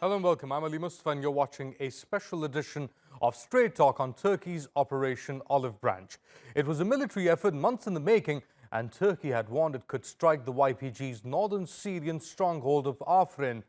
Hello and welcome. I'm Ali Mustafa and you're watching a special edition of Strait Talk on Turkey's Operation Olive Branch. It was a military effort months in the making, and Turkey had warned it could strike the YPG's northern Syrian stronghold of Afrin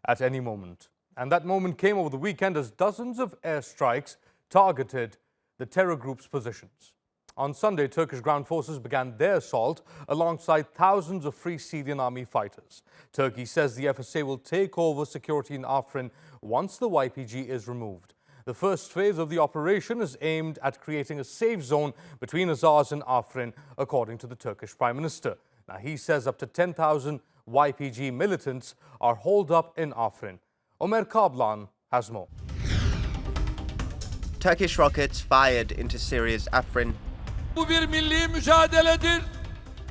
at any moment. And that moment came over the weekend as dozens of airstrikes targeted the terror group's positions. On Sunday, Turkish ground forces began their assault alongside thousands of Free Syrian Army fighters. Turkey says the FSA will take over security in Afrin once the YPG is removed. The first phase of the operation is aimed at creating a safe zone between Azaz and Afrin, according to the Turkish Prime Minister. Now, he says up to 10,000 YPG militants are holed up in Afrin. Ömer Kablan has more. Turkish rockets fired into Syria's Afrin. Bu bir milli mücadeledir.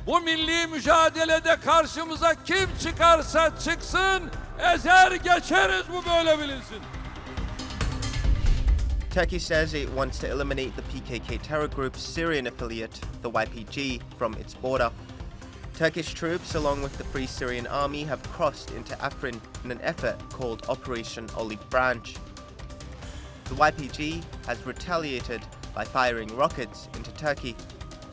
Bu milli mücadelede karşımıza kim çıkarsa çıksın, ezer geçeriz, bu böyle bilinsin. Turkey says it wants to eliminate the PKK terror group's Syrian affiliate, the YPG, from its border. Turkish troops, along with the Free Syrian Army, have crossed into Afrin in an effort called Operation Olive Branch. The YPG has retaliated by firing rockets into Turkey.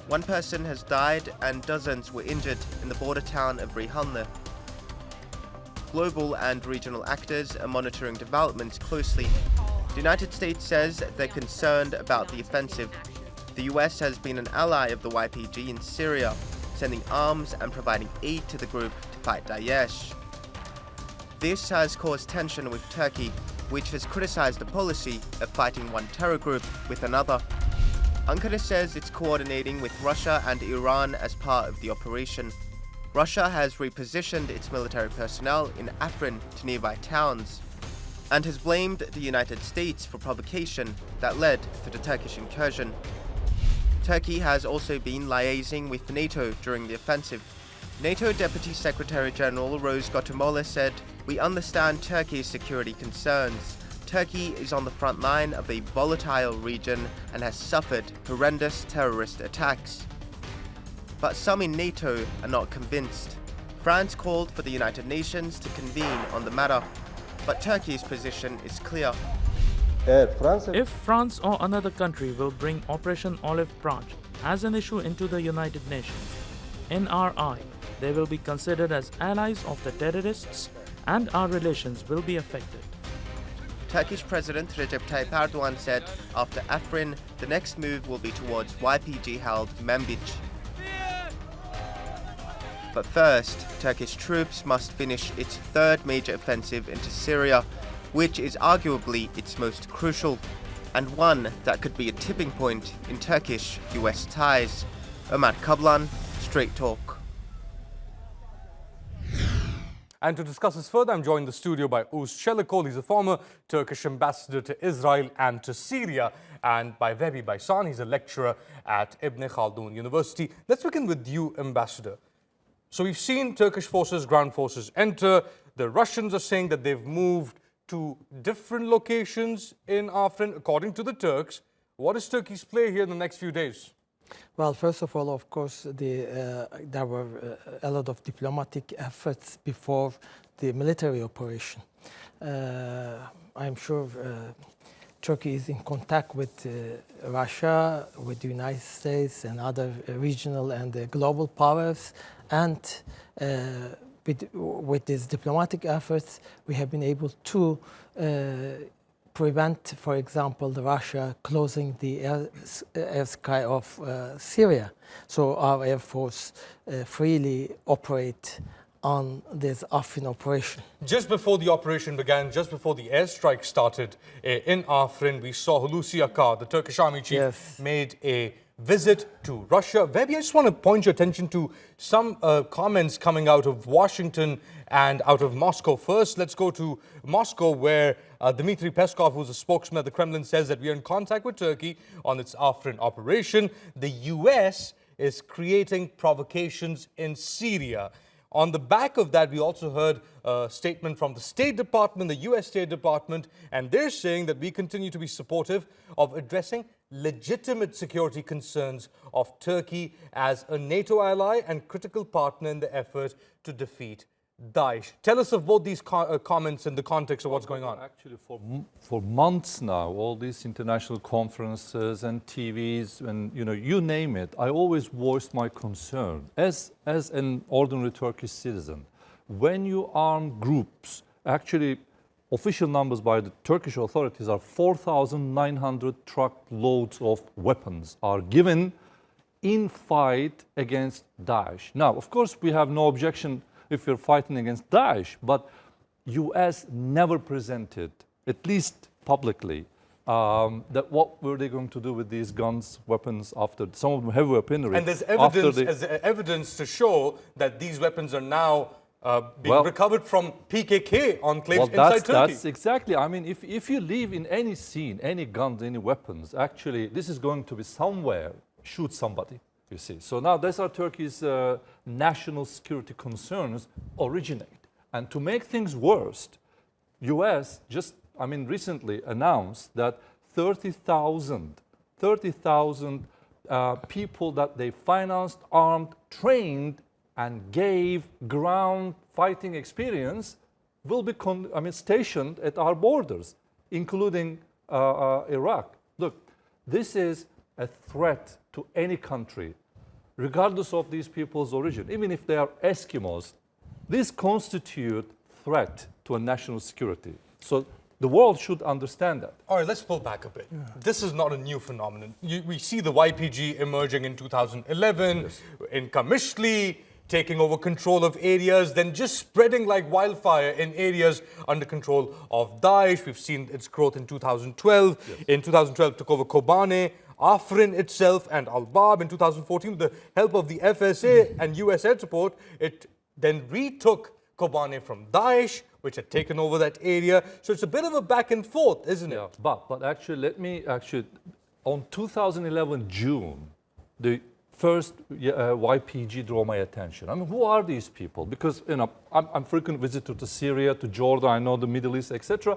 One person has died and dozens were injured in the border town of Rihanna. Global and regional actors are monitoring developments closely. The United States says they're concerned about the offensive. The US has been an ally of the YPG in Syria, sending arms and providing aid to the group to fight Daesh. This has caused tension with Turkey, which has criticized the policy of fighting one terror group with another. Ankara says it's coordinating with Russia and Iran as part of the operation. Russia has repositioned its military personnel in Afrin to nearby towns and has blamed the United States for provocation that led to the Turkish incursion. Turkey has also been liaising with NATO during the offensive. NATO Deputy Secretary General Rose Gotumola said, "We understand Turkey's security concerns. Turkey is on the front line of a volatile region and has suffered horrendous terrorist attacks." But some in NATO are not convinced. France called for the United Nations to convene on the matter, but Turkey's position is clear. If France or another country will bring Operation Olive Branch as an issue into the United Nations, in our eye, they will be considered as allies of the terrorists and our relations will be affected. Turkish President Recep Tayyip Erdogan said after Afrin, the next move will be towards YPG-held Manbij. But first, Turkish troops must finish its third major offensive into Syria, which is arguably its most crucial, and one that could be a tipping point in Turkish-US ties. Ömer Kablan, Strait Talk. And to discuss this further, I'm joined in the studio by Uz Çelikol. He's a former Turkish ambassador to Israel and to Syria. And by Vebi Baysan, he's a lecturer at Ibn Khaldun University. Let's begin with you, Ambassador. So we've seen Turkish forces, ground forces enter. The Russians are saying that they've moved to different locations in Afrin, according to the Turks. What is Turkey's play here in the next few days? Well, first of all, of course, there were a lot of diplomatic efforts before the military operation. I'm sure Turkey is in contact with Russia, with the United States and other regional and global powers. And with these diplomatic efforts, we have been able to prevent, for example, Russia closing the air sky of Syria. So our Air Force freely operate on this Afrin operation. Just before the operation began, just before the airstrike started in Afrin, we saw Hulusi Akar, the Turkish army chief, made a visit to Russia. Maybe I just want to point your attention to some comments coming out of Washington and out of Moscow. First, let's go to Moscow, where Dmitry Peskov, who's a spokesman at the Kremlin, says that we are in contact with Turkey on its Afrin operation. The US is creating provocations in Syria. On the back of that, we also heard a statement from the State Department, the US State Department, and they're saying that we continue to be supportive of addressing legitimate security concerns of Turkey as a NATO ally and critical partner in the effort to defeat Daesh. Tell us of both these comments in the context of what's going on. Actually, for months now, all these international conferences and TVs and you name it, I always voiced my concern as an ordinary Turkish citizen. When you arm groups, actually, official numbers by the Turkish authorities are 4,900 truckloads of weapons are given in fight against Daesh. Now, of course, we have no objection if you're fighting against Daesh, but US never presented, at least publicly, that what were they going to do with these guns, weapons, after some of them heavy weaponry. And there's evidence to show that these weapons are now being recovered from PKK enclaves inside Turkey. That's exactly. I mean, if you leave in any scene, any guns, any weapons, actually, this is going to be somewhere, shoot somebody, you see. So now that's how Turkey's national security concerns originate. And to make things worse, US just, recently announced that 30,000 people that they financed, armed, trained, and gave ground fighting experience will be stationed at our borders, including Iraq. Look, this is a threat to any country, regardless of these people's origin. Even if they are Eskimos, this constitute threat to a national security. So the world should understand that. All right, let's pull back a bit. Yeah. This is not a new phenomenon. We see the YPG emerging in 2011, in Kamishli, taking over control of areas, then just spreading like wildfire in areas under control of Daesh. We've seen its growth in 2012. Yes. In 2012, took over Kobane, Afrin itself, and Al-Bab. In 2014, with the help of the FSA and US aid support, it then retook Kobane from Daesh, which had taken over that area. So it's a bit of a back and forth, isn't it? But actually, on 2011 June, the first YPG drew my attention. Who are these people? Because I'm frequent visitor to Syria, to Jordan, I know the Middle East, etc.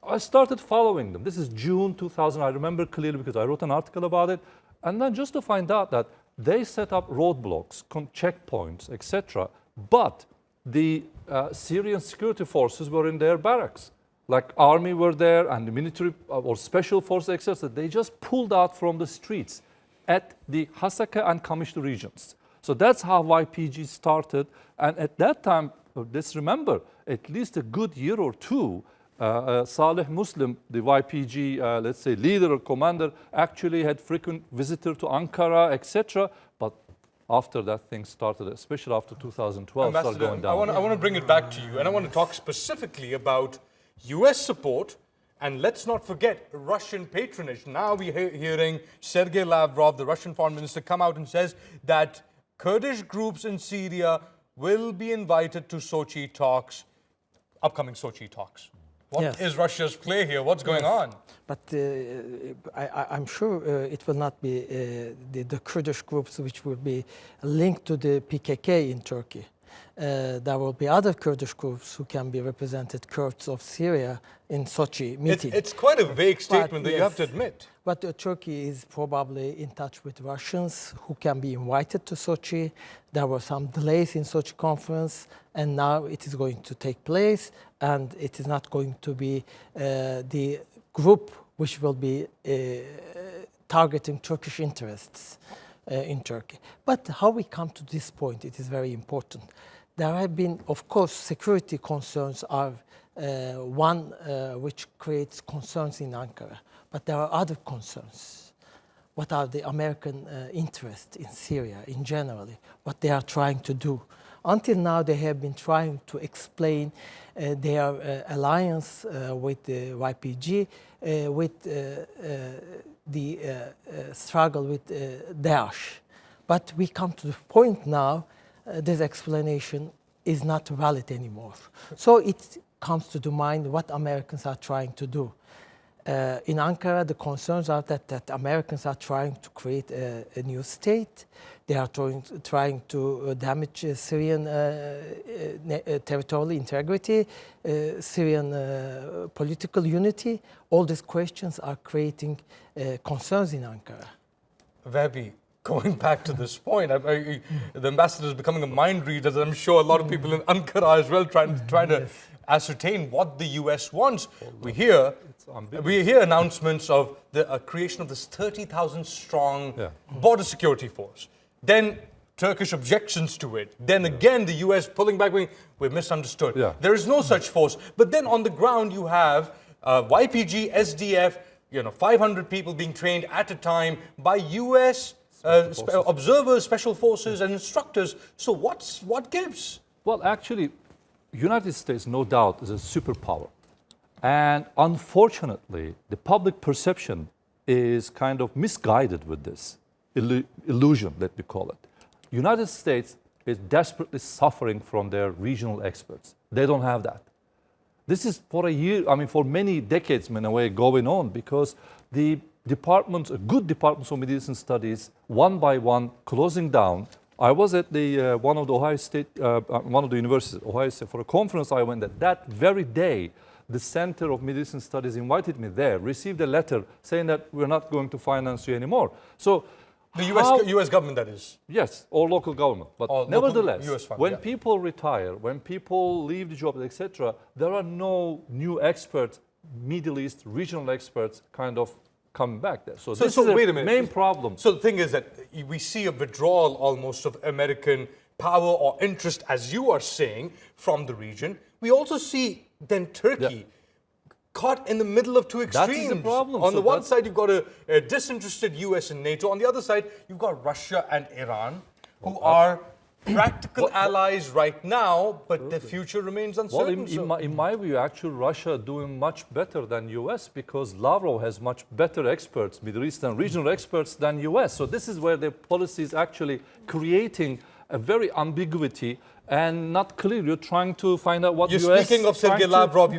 I started following them. This is June 2000. I remember clearly because I wrote an article about it. And then just to find out that they set up roadblocks, checkpoints, etc. But the Syrian security forces were in their barracks. Like army were there and the military or special forces, etc. They just pulled out from the streets at the Hasaka and Kamishli regions. So that's how YPG started. And at that time, let's remember, at least a good year or two, Saleh Muslim, the YPG, let's say, leader or commander, actually had frequent visitor to Ankara, etc. But after that, things started, especially after 2012, started going down. I want to bring it back to you, and I want to talk specifically about US support. And let's not forget Russian patronage. Now we're hearing Sergei Lavrov, the Russian foreign minister, come out and says that Kurdish groups in Syria will be invited to Sochi talks, upcoming Sochi talks. What is Russia's play here? What's going on? But I'm sure it will not be the Kurdish groups which will be linked to the PKK in Turkey. There will be other Kurdish groups who can be represented, Kurds of Syria, in Sochi meeting. It's quite a vague statement that you have to admit. But Turkey is probably in touch with Russians who can be invited to Sochi. There were some delays in Sochi conference, and now it is going to take place, and it is not going to be the group which will be targeting Turkish interests in Turkey. But how we come to this point, it is very important. There have been, of course, security concerns are one which creates concerns in Ankara. But there are other concerns. What are the American interests in Syria in general? What they are trying to do? Until now, they have been trying to explain their alliance with the YPG, with the struggle with Daesh. But we come to the point now, this explanation is not valid anymore. So it comes to the mind what Americans are trying to do. In Ankara, the concerns are that Americans are trying to create a new state. They are trying to damage Syrian territorial integrity, Syrian political unity. All these questions are creating concerns in Ankara. Wahbi, going back to this point, the ambassador is becoming a mind reader. I'm sure a lot of people in Ankara as well trying to ascertain what the US wants. We hear announcements of the creation of this 30,000 strong border security force. Then Turkish objections to it. Then again, the US pulling back, we're misunderstood. There is no such force. But then on the ground, you have YPG, SDF, 500 people being trained at a time by US observers, special forces, and instructors. So what gives? Well, actually, United States, no doubt, is a superpower. And unfortunately, the public perception is kind of misguided with this illusion, let me call it. United States is desperately suffering from their regional experts. They don't have that. This is for a year, for many decades in a way going on, because the departments, good departments of medicine studies, one by one closing down. I was at one of the universities, Ohio State, for a conference I went at. That very day, the Center of Medicine Studies invited me there, received a letter saying that we're not going to finance you anymore. So the US government, that is? Yes, or local government. But nevertheless, when people people retire, when people leave the job, etc., there are no new experts, Middle East regional experts kind of coming back there. So this is wait a the minute. main problem. So the thing is that we see a withdrawal almost of American power or interest, as you are saying, from the region. We also see then Turkey caught in the middle of two extremes. That is the problem. On the one side, you've got a disinterested US and NATO. On the other side, you've got Russia and Iran, who are practical allies right now, but the future remains uncertain. Well, in my view, actually, Russia doing much better than US because Lavrov has much better experts, Middle Eastern regional experts than US. So this is where their policy is actually creating a very ambiguity and not clear. You're trying to find out what You're speaking of Sergei Lavrov.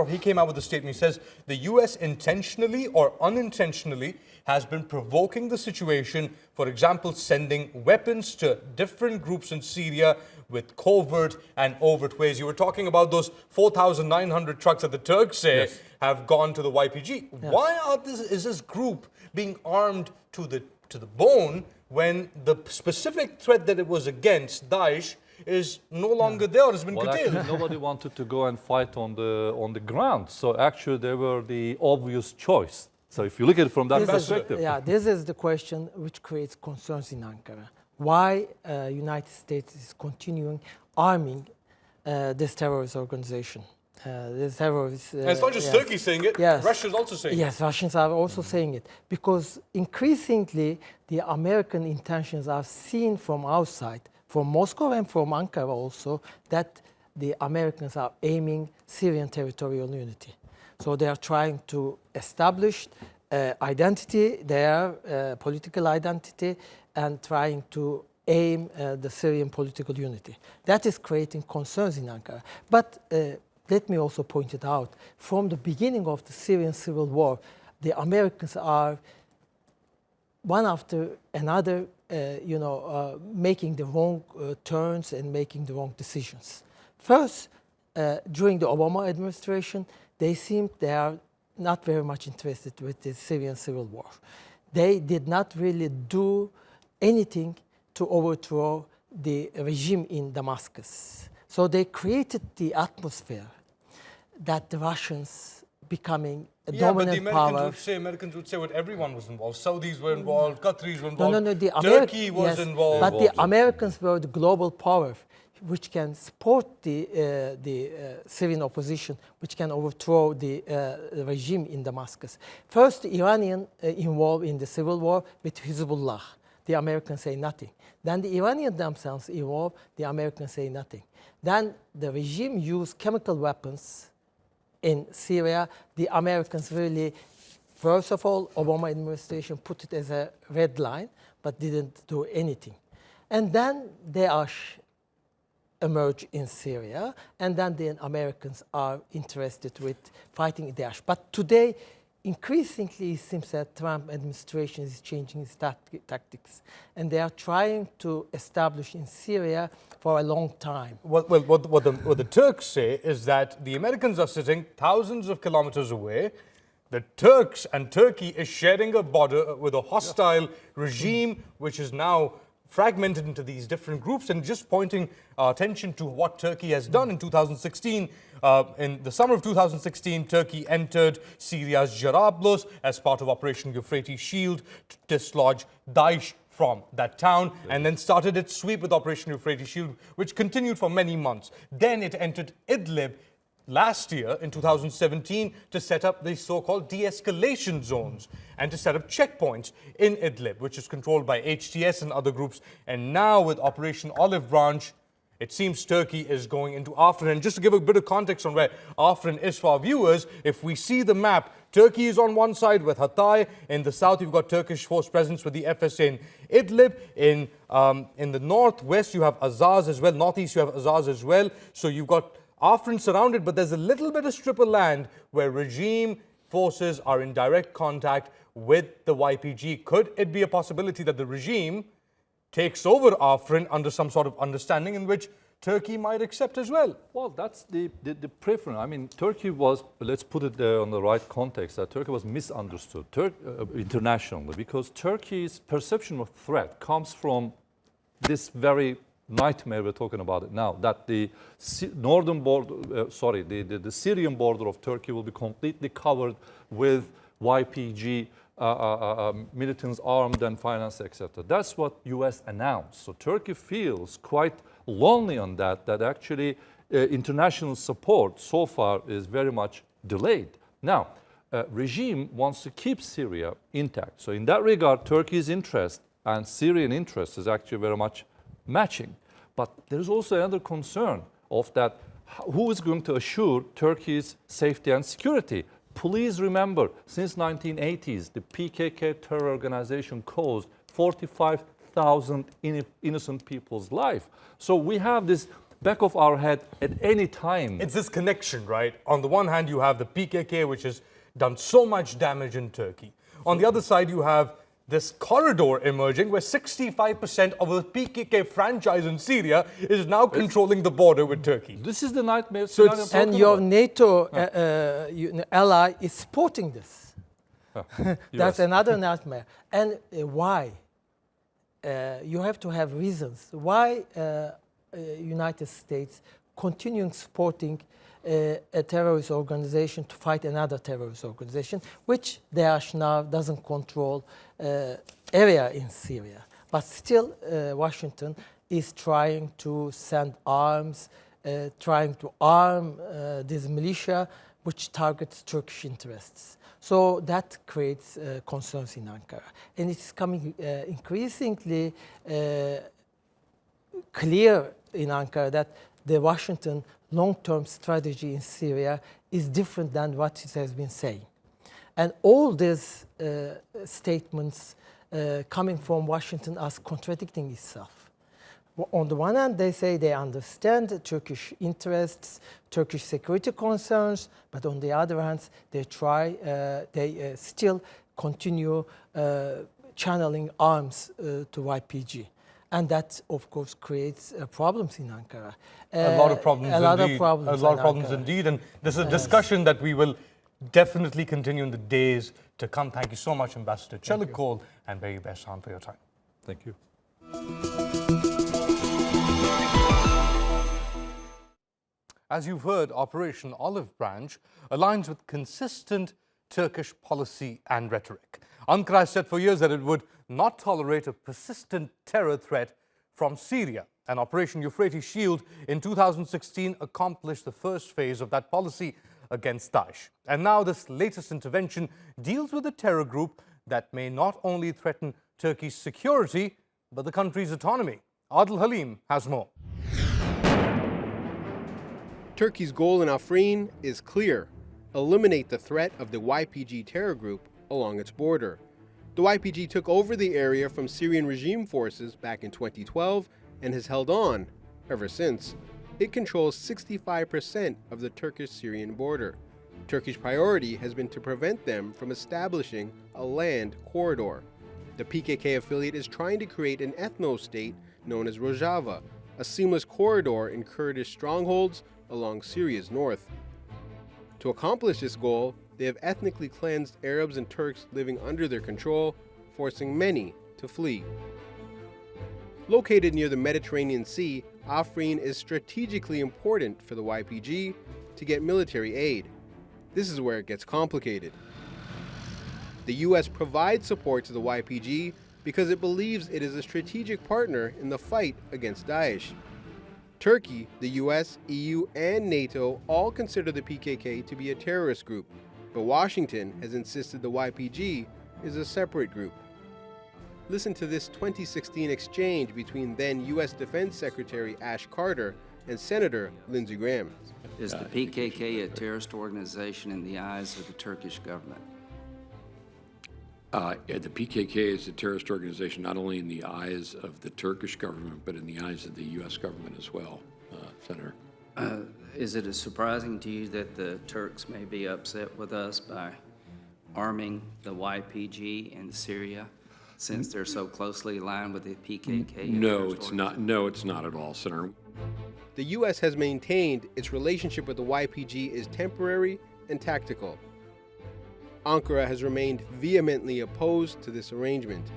He came out with a statement. He says the US intentionally or unintentionally has been provoking the situation, for example, sending weapons to different groups in Syria with covert and overt ways. You were talking about those 4,900 trucks that the Turks say have gone to the YPG. Yes. Why is this group being armed to the bone when the specific threat that it was against, Daesh, is no longer there, has been curtailed? Actually, nobody wanted to go and fight on the ground. So actually, they were the obvious choice. So if you look at it from that perspective. This is the question which creates concerns in Ankara. Why United States is continuing arming this terrorist organization? It's not just Turkey saying it, Russia's also saying it. Yes, Russians are also saying it. Because increasingly, the American intentions are seen from outside, from Moscow and from Ankara also, that the Americans are aiming Syrian territorial unity. So they are trying to establish identity, their political identity, and trying to aim the Syrian political unity. That is creating concerns in Ankara. But let me also point it out, from the beginning of the Syrian civil war, the Americans are one after another, making the wrong turns and making the wrong decisions. First, during the Obama administration, they are not very much interested with the Syrian civil war. They did not really do anything to overthrow the regime in Damascus. So they created the atmosphere that the Russians becoming a dominant power. Americans would say what everyone was involved. Saudis were involved, Qataris were involved, No, Turkey was involved. But the Americans were the global power which can support the Syrian opposition, which can overthrow the regime in Damascus. First, the Iranian involved in the civil war with Hezbollah. The Americans say nothing. Then the Iranians themselves involved, the Americans say nothing. Then the regime used chemical weapons in Syria. The Americans really, first of all, Obama administration put it as a red line, but didn't do anything. And then Daesh emerged in Syria, and then the Americans are interested with fighting Daesh. But today, increasingly, it seems that Trump administration is changing its tactics, and they are trying to establish in Syria for a long time. What the Turks say is that the Americans are sitting thousands of kilometers away, the Turks and Turkey is sharing a border with a hostile regime, which is now fragmented into these different groups. And just pointing attention to what Turkey has done in 2016. In the summer of 2016, Turkey entered Syria's Jarablus as part of Operation Euphrates Shield to dislodge Daesh from that town, and then started its sweep with Operation Euphrates Shield, which continued for many months. Then it entered Idlib last year in 2017 to set up the so-called de-escalation zones and to set up checkpoints in Idlib, which is controlled by HTS and other groups. And now with Operation Olive Branch, it seems Turkey is going into Afrin. And just to give a bit of context on where Afrin is for our viewers, if we see the map, Turkey is on one side with Hatay. In the south, you've got Turkish force presence with the FSA in Idlib. In the northwest, you have Azaz as well. Northeast, you have Azaz as well. So you've got Afrin surrounded, but there's a little bit of strip of land where regime forces are in direct contact with the YPG. Could it be a possibility that the regime takes over Afrin under some sort of understanding in which Turkey might accept as well? Well, that's the preference. I mean, Turkey was, let's put it there on the right context, that Turkey was misunderstood internationally, because Turkey's perception of threat comes from this very nightmare we're talking about it now, that the northern border, the Syrian border of Turkey will be completely covered with YPG militants armed and financed, etc. That's what US announced. So Turkey feels quite lonely on that actually international support so far is very much delayed. Now, regime wants to keep Syria intact. So in that regard, Turkey's interest and Syrian interest is actually very much matching. But there is also another concern of that, who is going to assure Turkey's safety and security? Please remember, since 1980s, the PKK terror organization caused 45,000 innocent people's life. So we have this back of our head at any time. It's this connection, right? On the one hand, you have the PKK, which has done so much damage in Turkey. On the other side, you have this corridor emerging where 65% of the PKK franchise in Syria is now controlling the border with Turkey. This is the nightmare. And your NATO ally is supporting this. That's another nightmare. And why? You have to have reasons. Why United States continuing supporting a terrorist organization to fight another terrorist organization, which Daesh now doesn't control area in Syria. But still, Washington is trying to send arms, trying to arm this militia, which targets Turkish interests. So that creates concerns in Ankara. And it's coming increasingly clear in Ankara that the Washington long-term strategy in Syria is different than what it has been saying. And all these statements coming from Washington are contradicting itself. On the one hand, they say they understand Turkish interests, Turkish security concerns, but on the other hand, they still continue channeling arms to YPG. And that, of course, creates problems in Ankara. A lot of problems indeed. A lot of problems indeed. And this is a discussion that we will definitely continue in the days to come. Thank you so much, Ambassador Çelikol and Bey Behsan, for your time. Thank you. As you've heard, Operation Olive Branch aligns with consistent Turkish policy and rhetoric. Ankara has said for years that it would not tolerate a persistent terror threat from Syria. And Operation Euphrates Shield in 2016 accomplished the first phase of that policy against Daesh. And now this latest intervention deals with a terror group that may not only threaten Turkey's security, but the country's autonomy. Adil Halim has more. Turkey's goal in Afrin is clear: eliminate the threat of the YPG terror group along its border. The YPG took over the area from Syrian regime forces back in 2012 and has held on ever since. It controls 65% of the Turkish-Syrian border. Turkish priority has been to prevent them from establishing a land corridor. The PKK affiliate is trying to create an ethno-state known as Rojava, a seamless corridor in Kurdish strongholds along Syria's north. To accomplish this goal, they have ethnically cleansed Arabs and Turks living under their control, forcing many to flee. Located near the Mediterranean Sea, Afrin is strategically important for the YPG to get military aid. This is where it gets complicated. The U.S. provides support to the YPG because it believes it is a strategic partner in the fight against Daesh. Turkey, the U.S., EU, and NATO all consider the PKK to be a terrorist group, but Washington has insisted the YPG is a separate group. Listen to this 2016 exchange between then U.S. Defense Secretary Ash Carter and Senator Lindsey Graham. Is the PKK a terrorist organization in the eyes of the Turkish government? The PKK is a terrorist organization not only in the eyes of the Turkish government, but in the eyes of the U.S. government as well, Senator. Is it surprising to you that the Turks may be upset with us by arming the YPG in Syria, since they're so closely aligned with the PKK? No, it's not. No, it's not at all, Senator. The U.S. has maintained its relationship with the YPG is temporary and tactical. Ankara has remained vehemently opposed to this arrangement.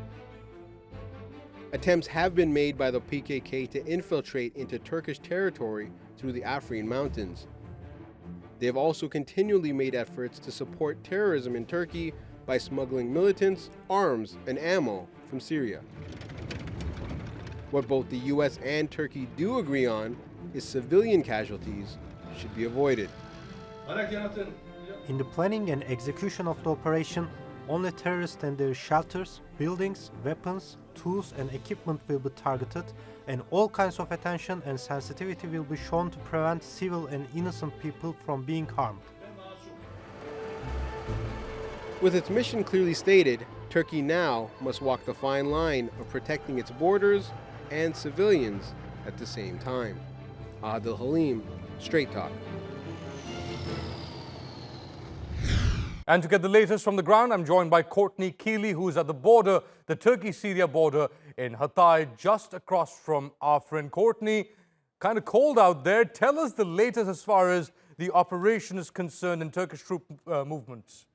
Attempts have been made by the PKK to infiltrate into Turkish territory through the Afrin mountains. They have also continually made efforts to support terrorism in Turkey by smuggling militants, arms, and ammo from Syria. What both the U.S. and Turkey do agree on is civilian casualties should be avoided. In the planning and execution of the operation, only terrorists and their shelters, buildings, weapons, tools and equipment will be targeted, and all kinds of attention and sensitivity will be shown to prevent civil and innocent people from being harmed. With its mission clearly stated, Turkey now must walk the fine line of protecting its borders and civilians at the same time. Adil Halim, Strait Talk. And to get the latest from the ground, I'm joined by Courtney Keeley, who is at the border, the Turkey-Syria border in Hatay, just across from Afrin. Courtney, kind of cold out there. Tell us the latest as far as the operation is concerned in Turkish troop movements.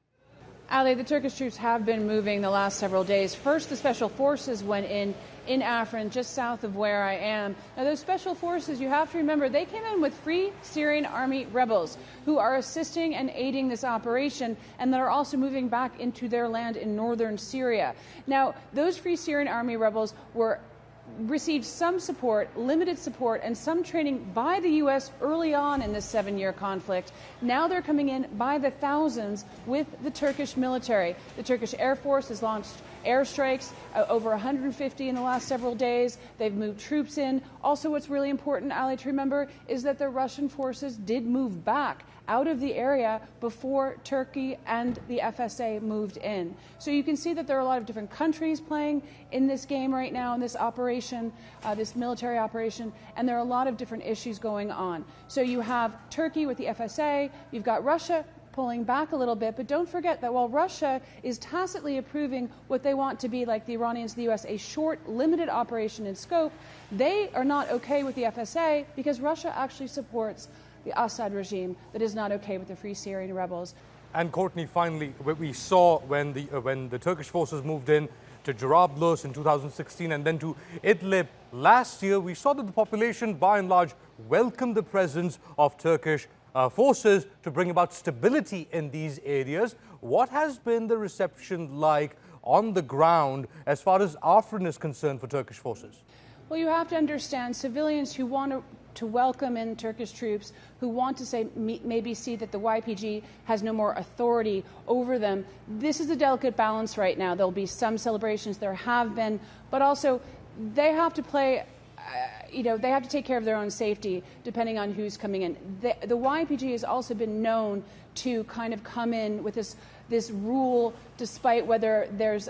Ali, the Turkish troops have been moving the last several days. First, the special forces went in Afrin, just south of where I am. Now, those special forces, you have to remember, they came in with Free Syrian Army rebels who are assisting and aiding this operation, and that are also moving back into their land in northern Syria. Now, those Free Syrian Army rebels received some support, limited support, and some training by the U.S. early on in this 7-year conflict. Now they're coming in by the thousands with the Turkish military. The Turkish Air Force has launched airstrikes, over 150 in the last several days. They've moved troops in. Also, what's really important, Ali, to remember is that the Russian forces did move back out of the area before Turkey and the FSA moved in. So you can see that there are a lot of different countries playing in this game right now, in this operation, this military operation, and there are a lot of different issues going on. So you have Turkey with the FSA, you've got Russia pulling back a little bit, but don't forget that while Russia is tacitly approving what they want to be, like the Iranians, the U.S., a short, limited operation in scope, they are not okay with the FSA because Russia actually supports the Assad regime that is not okay with the Free Syrian rebels. And Courtney, finally, what we saw when the Turkish forces moved in to Jarablus in 2016 and then to Idlib last year, we saw that the population, by and large, welcomed the presence of Turkish forces to bring about stability in these areas. What has been the reception like on the ground as far as Afrin is concerned for Turkish forces? Well, you have to understand civilians who want to welcome in Turkish troops, who want to say maybe see that the YPG has no more authority over them. This is a delicate balance right now. There'll be some celebrations, there have been, but also they have to play, they have to take care of their own safety depending on who's coming in. The YPG has also been known to kind of come in with this rule despite whether there's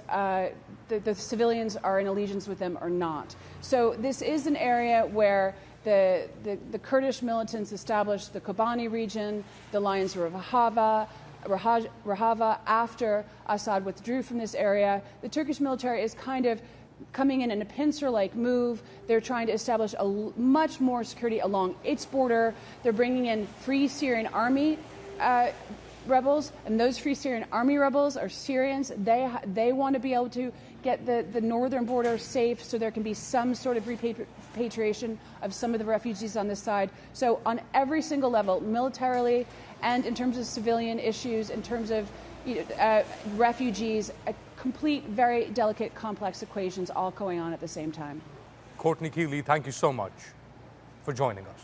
the civilians are in allegiance with them or not. So this is an area where the Kurdish militants established the Kobani region, the Lions of Rojava after Assad withdrew from this area. The Turkish military is kind of coming in a pincer-like move. They're trying to establish much more security along its border. They're bringing in Free Syrian Army rebels, and those Free Syrian Army rebels are Syrians. They want to be able to get the northern border safe so there can be some sort of repatriation of some of the refugees on this side. So on every single level, militarily and in terms of civilian issues, in terms of refugees, a complete, very delicate, complex equations all going on at the same time. Courtney Keeley, thank you so much for joining us.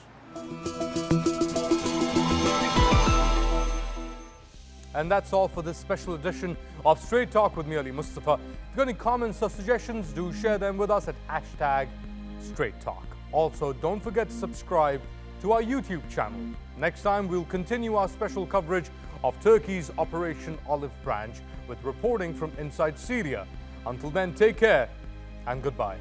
And that's all for this special edition of Straight Talk with me, Ali Mustafa. If you've got any comments or suggestions, do share them with us at #StraightTalk. Also, don't forget to subscribe to our YouTube channel. Next time, we'll continue our special coverage of Turkey's Operation Olive Branch with reporting from inside Syria. Until then, take care and goodbye.